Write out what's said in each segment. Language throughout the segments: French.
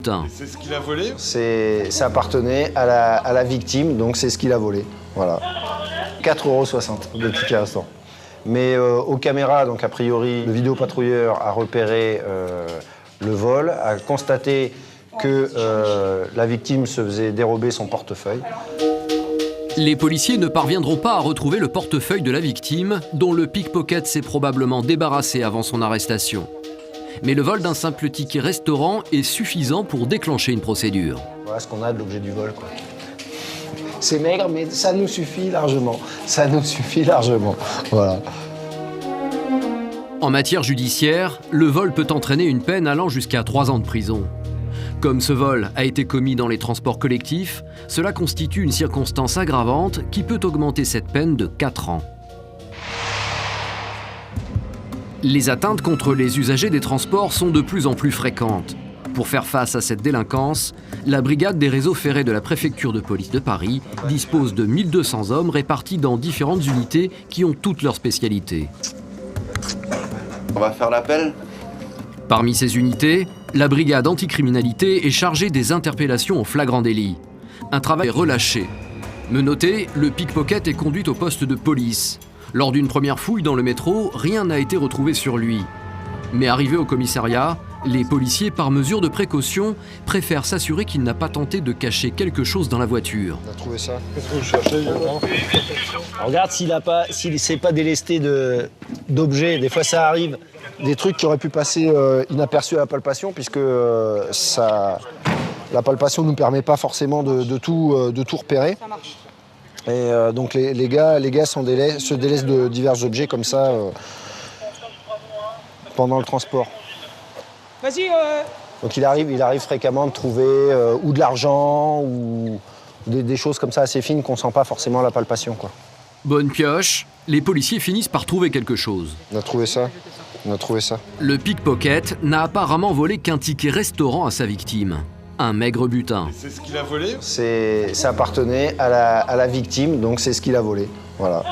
C'est ce qu'il a volé? Ça appartenait à la victime, donc c'est ce qu'il a volé. Voilà. 4,60 € de ticket restaurant. Mais aux caméras, donc a priori, le vidéopatrouilleur a repéré le vol, a constaté que la victime se faisait dérober son portefeuille. Les policiers ne parviendront pas à retrouver le portefeuille de la victime, dont le pickpocket s'est probablement débarrassé avant son arrestation. Mais le vol d'un simple ticket restaurant est suffisant pour déclencher une procédure. Voilà ce qu'on a de l'objet du vol, quoi. C'est maigre, mais ça nous suffit largement. Ça nous suffit largement. Voilà. En matière judiciaire, le vol peut entraîner une peine allant jusqu'à 3 ans de prison. Comme ce vol a été commis dans les transports collectifs, cela constitue une circonstance aggravante qui peut augmenter cette peine de 4 ans. Les atteintes contre les usagers des transports sont de plus en plus fréquentes. Pour faire face à cette délinquance, la brigade des réseaux ferrés de la préfecture de police de Paris dispose de 1200 hommes répartis dans différentes unités qui ont toutes leurs spécialités. On va faire l'appel. Parmi ces unités, la brigade anticriminalité est chargée des interpellations au flagrant délit. Un travail relâché. Menotté, le pickpocket est conduit au poste de police. Lors d'une première fouille dans le métro, rien n'a été retrouvé sur lui. Mais arrivé au commissariat, les policiers, par mesure de précaution, préfèrent s'assurer qu'il n'a pas tenté de cacher quelque chose dans la voiture. On a trouvé ça. Qu'est-ce que vous cherchez, Jonathan? Regarde s'il ne s'est pas délesté d'objets. Des fois, ça arrive. Des trucs qui auraient pu passer inaperçus à la palpation, puisque la palpation ne nous permet pas forcément de tout repérer. Et donc les gars se délaissent de divers objets comme ça pendant le transport. Vas-y. Donc il arrive fréquemment de trouver ou de l'argent ou des choses comme ça assez fines qu'on sent pas forcément à la palpation, quoi. Bonne pioche, les policiers finissent par trouver quelque chose. On a trouvé ça. Le pickpocket n'a apparemment volé qu'un ticket restaurant à sa victime. Un maigre butin. C'est ce qu'il a volé? Ça appartenait à la victime, donc c'est ce qu'il a volé. Voilà.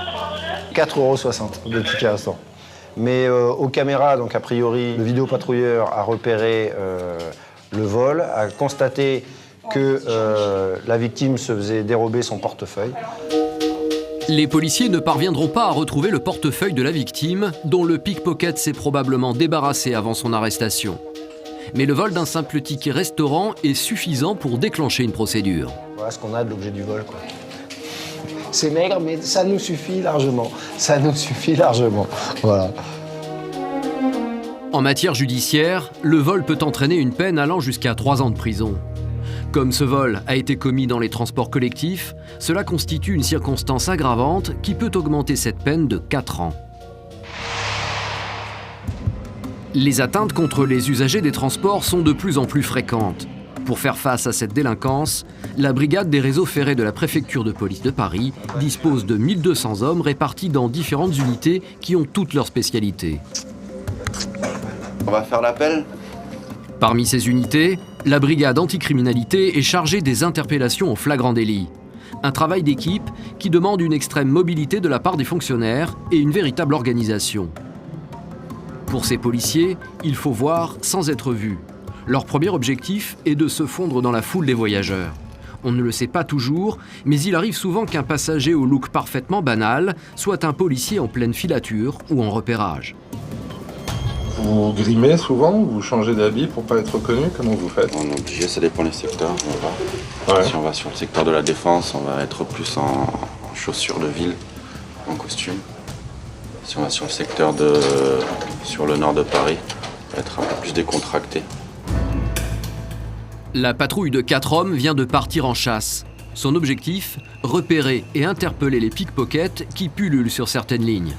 4,60 € de ticket restaurant. Mais aux caméras, donc a priori, le vidéopatrouilleur a repéré le vol, a constaté que la victime se faisait dérober son portefeuille. Les policiers ne parviendront pas à retrouver le portefeuille de la victime, dont le pickpocket s'est probablement débarrassé avant son arrestation. Mais le vol d'un simple ticket restaurant est suffisant pour déclencher une procédure. Voilà ce qu'on a de l'objet du vol, quoi. C'est maigre, mais ça nous suffit largement. Ça nous suffit largement. Voilà. En matière judiciaire, le vol peut entraîner une peine allant jusqu'à 3 ans de prison. Comme ce vol a été commis dans les transports collectifs, cela constitue une circonstance aggravante qui peut augmenter cette peine de 4 ans. Les atteintes contre les usagers des transports sont de plus en plus fréquentes. Pour faire face à cette délinquance, la brigade des réseaux ferrés de la préfecture de police de Paris dispose de 1200 hommes répartis dans différentes unités qui ont toutes leurs spécialités. On va faire l'appel. Parmi ces unités, la brigade anticriminalité est chargée des interpellations au flagrant délit. Un travail d'équipe qui demande une extrême mobilité de la part des fonctionnaires et une véritable organisation. Pour ces policiers, il faut voir sans être vu. Leur premier objectif est de se fondre dans la foule des voyageurs. On ne le sait pas toujours, mais il arrive souvent qu'un passager au look parfaitement banal soit un policier en pleine filature ou en repérage. Vous grimez souvent? Vous changez d'habit pour pas être reconnu? Comment vous faites? On est obligé, ça dépend des secteurs. Si on va sur le secteur de la Défense, on va être plus en chaussures de ville, en costume. Si on va sur le secteur sur le nord de Paris, on va être un peu plus décontracté. La patrouille de 4 hommes vient de partir en chasse. Son objectif, repérer et interpeller les pickpockets qui pullulent sur certaines lignes.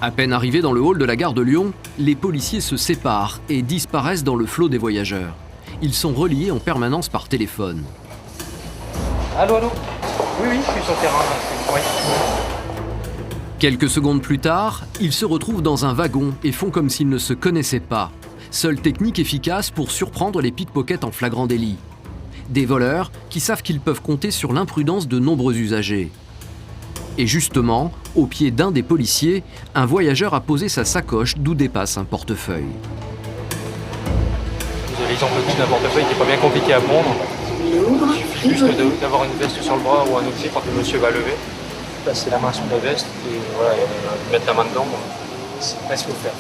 À peine arrivés dans le hall de la gare de Lyon, les policiers se séparent et disparaissent dans le flot des voyageurs. Ils sont reliés en permanence par téléphone. Allô? Oui, je suis sur le terrain. Oui. Quelques secondes plus tard, ils se retrouvent dans un wagon et font comme s'ils ne se connaissaient pas. Seule technique efficace pour surprendre les pickpockets en flagrant délit. Des voleurs qui savent qu'ils peuvent compter sur l'imprudence de nombreux usagers. Et justement, au pied d'un des policiers, un voyageur a posé sa sacoche d'où dépasse un portefeuille. Vous avez exemple le guide d'un portefeuille qui n'est pas bien compliqué à prendre. Il suffit juste d'avoir une veste sur le bras ou un outil quand le monsieur va lever. Passer la main sous la veste et voilà, mettre la main dedans, c'est presque offert.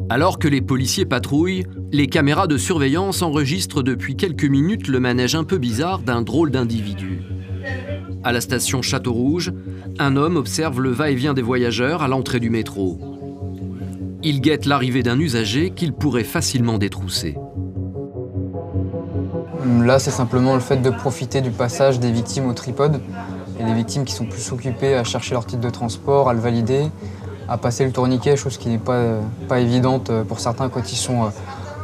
Alors que les policiers patrouillent, les caméras de surveillance enregistrent depuis quelques minutes le manège un peu bizarre d'un drôle d'individu. À la station Château-Rouge, un homme observe le va-et-vient des voyageurs à l'entrée du métro. Il guette l'arrivée d'un usager qu'il pourrait facilement détrousser. Là, c'est simplement le fait de profiter du passage des victimes au tripode. Et les victimes qui sont plus occupées à chercher leur titre de transport, à le valider, à passer le tourniquet, chose qui n'est pas évidente pour certains quand ils sont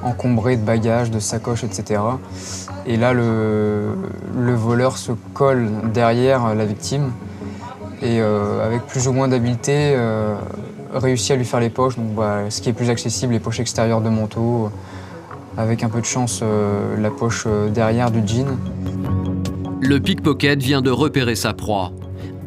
encombrés de bagages, de sacoches, etc. Et là, le voleur se colle derrière la victime et avec plus ou moins d'habileté, réussit à lui faire les poches. Donc, ce qui est plus accessible, les poches extérieures de manteau, avec un peu de chance, la poche derrière du jean. Le pickpocket vient de repérer sa proie.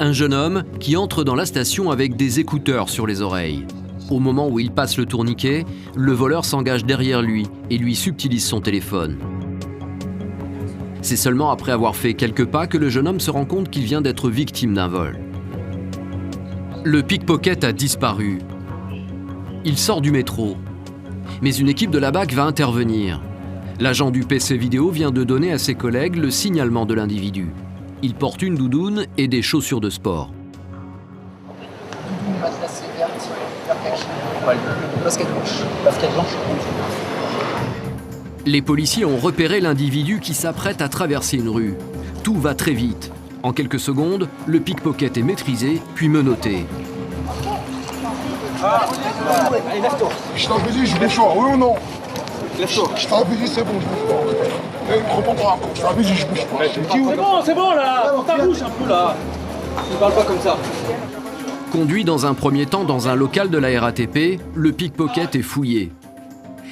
Un jeune homme qui entre dans la station avec des écouteurs sur les oreilles. Au moment où il passe le tourniquet, le voleur s'engage derrière lui et lui subtilise son téléphone. C'est seulement après avoir fait quelques pas que le jeune homme se rend compte qu'il vient d'être victime d'un vol. Le pickpocket a disparu. Il sort du métro. Mais une équipe de la BAC va intervenir. L'agent du PC vidéo vient de donner à ses collègues le signalement de l'individu. Il porte une doudoune et des chaussures de sport. Les policiers ont repéré l'individu qui s'apprête à traverser une rue. Tout va très vite. En quelques secondes, le pickpocket est maîtrisé, puis menotté. Allez, lève-toi. Je t'en dis, je vais choix, oui ou non? Lève-toi. Je t'en dis, c'est bon, je bouge pas. Reprends-toi encore, je t'en dis, je bouge pas. C'est bon là, ta bouche un peu là. Ne parle pas comme ça. Conduit dans un premier temps dans un local de la RATP, le pickpocket est fouillé.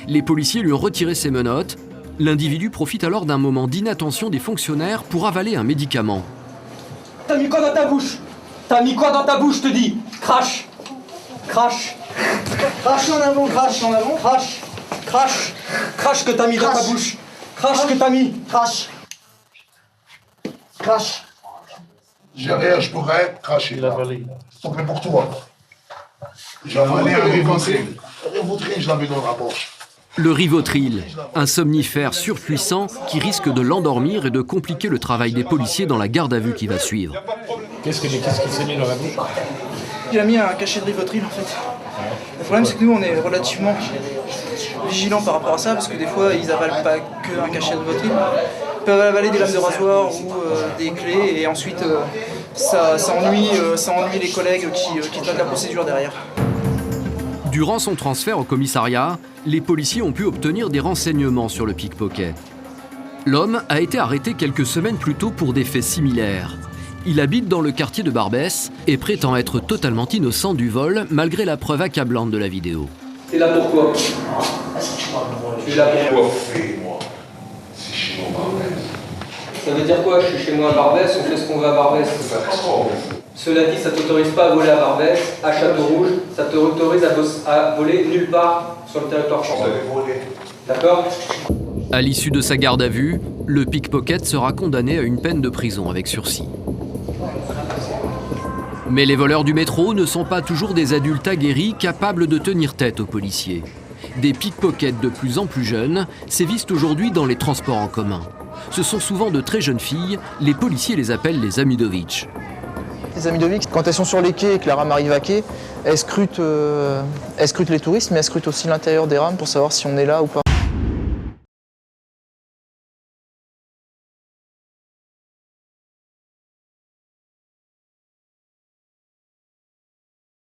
Les policiers lui ont retiré ses menottes. L'individu profite alors d'un moment d'inattention des fonctionnaires pour avaler un médicament. T'as mis quoi dans ta bouche? T'as mis quoi dans ta bouche, je te dis? Crache. Crache. Crache en avant, crache en avant, crache. Crache. Crache que t'as mis dans ta bouche. Crache que t'as mis. Crache. Crache. J'ai rien, je pourrais cracher. Il a avalé. C'est prêt pour toi. J'ai avalé un Rivotril. Rivotril, je l'avais dans la poche. Le Rivotril, un somnifère surpuissant qui risque de l'endormir et de compliquer le travail des policiers dans la garde à vue qui va suivre. Qu'est-ce qu'il s'est mis dans la bouche? Il a mis un cachet de Rivotril en fait. Le problème c'est que nous on est relativement vigilants par rapport à ça parce que des fois ils avalent pas que un cachet de Rivotril. Ils peuvent avaler des lames de rasoir ou des clés et ensuite ça ennuie les collègues qui traitent la procédure derrière. Durant son transfert au commissariat, les policiers ont pu obtenir des renseignements sur le pickpocket. L'homme a été arrêté quelques semaines plus tôt pour des faits similaires. Il habite dans le quartier de Barbès et prétend être totalement innocent du vol malgré la preuve accablante de la vidéo. T'es là pourquoi? Tu es là pourquoi? Ça veut dire quoi? Je suis chez moi à Barbès, on fait ce qu'on veut à Barbès. Cela dit, ça t'autorise pas à voler à Barbès, à Château-Rouge, ça t'autorise à voler nulle part sur le territoire français. D'accord? À l'issue de sa garde à vue, le pickpocket sera condamné à une peine de prison avec sursis. Mais les voleurs du métro ne sont pas toujours des adultes aguerris capables de tenir tête aux policiers. Des pickpockets de plus en plus jeunes sévissent aujourd'hui dans les transports en commun. Ce sont souvent de très jeunes filles, les policiers les appellent les Amidovic. Les Amidovic, quand elles sont sur les quais et que la rame arrive à quai, elles scrutent les touristes, mais elles scrutent aussi l'intérieur des rames pour savoir si on est là ou pas.